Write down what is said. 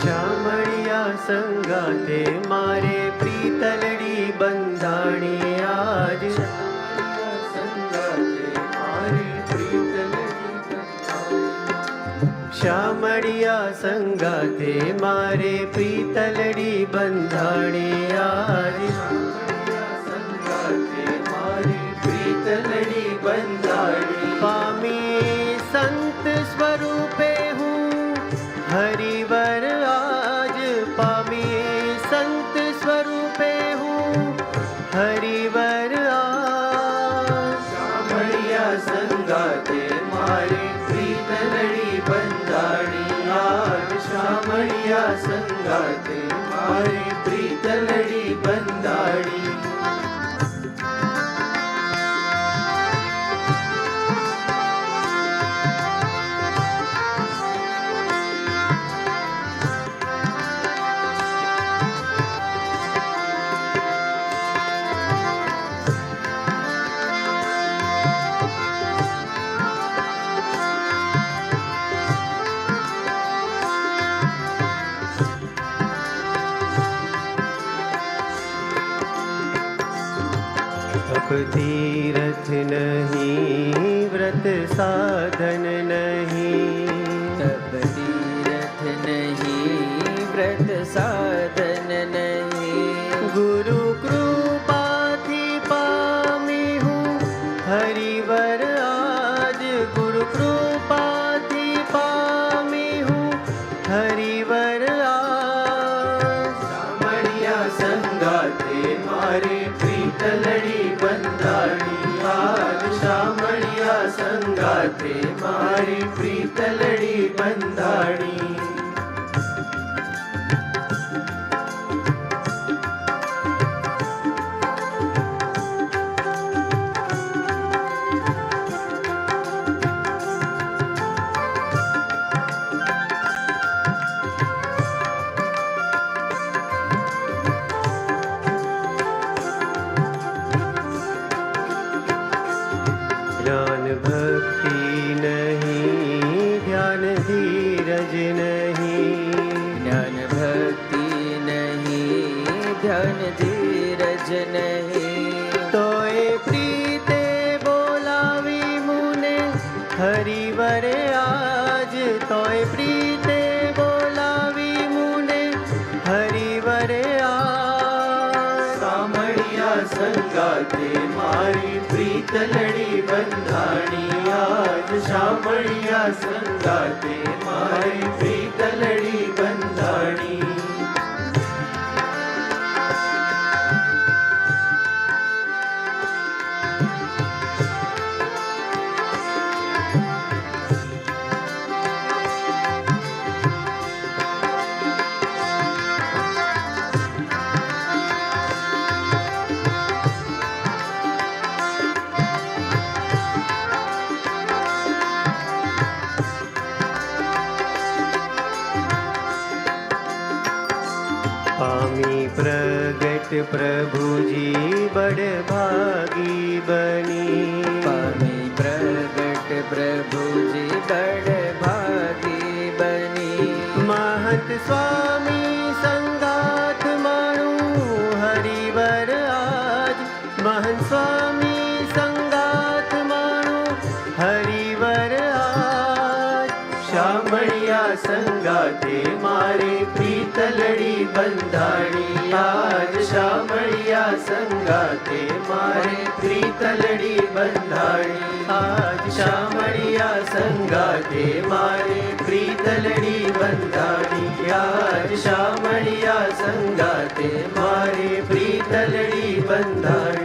શામળિયા સંગાતે મારે પ્રીતલડી બંધાણી આજ. શામળિયા સંગાતે મારે પ્રીતલડી બંધાણી આજ. પ્રીતલડી બંધાણી પામી સંત સ્વરૂપે હું હરિવર આજ. પામી સંત સ્વરૂપે હું હરિવર આજ. શામળિયા સંગાતે મારે પ્રીતલડી બંધાણી આજ. શામળિયા સંગાતે મારે પ્રીતલડી બંધાણી. तीरथ नहीं व्रत साधन नहीं. तब तीरथ नहीं व्रत साधन नहीं. गुरु कृपा थी पामी हूँ हरिवर आज. गुरु कृपा थी पामी हूँ हरिवर आज. शामળિયા સંગાતે મારે પ્રીતલડી બંધાણી આજ. શામળિયા સંગાતે મારે પ્રીતલડી બંધાણી. ज्ञान भक्ति नहीं ध्यान धीरज नहीं. ज्ञान भक्ति नहीं ध्यान धीरज नहीं. तोय प्रीते बोलावी मुने हरिवर आज. तोय प्रीते बोलावी मुने हरिवर आज. શામળિયા સંગાતે મારી પ્રીતલડી બંધાણી આજ. શામળિયા સંગાતે મારી પ્રીતલડી બંધાણી. पामी प्रगट प्रभुजी बड़ भागी बनी. पामी प्रगट प्रभुजी बड़ भागी बनी. महंत स्वामी संगात माणू हरिवर आज. महंत स्वामी संगात माणू हरिवर आज. શામળિયા સંગાતે મારે પ્રીતલડી બંધાણી આજ. શામળિયા સંગાતે મારે પ્રીતલડી બંધાણી આજ. શામળિયા સંગાતે મારે પ્રીતલડી બંધાણી આજ. શામળિયા સંગાતે મારે પ્રીતલડી બંધાણી.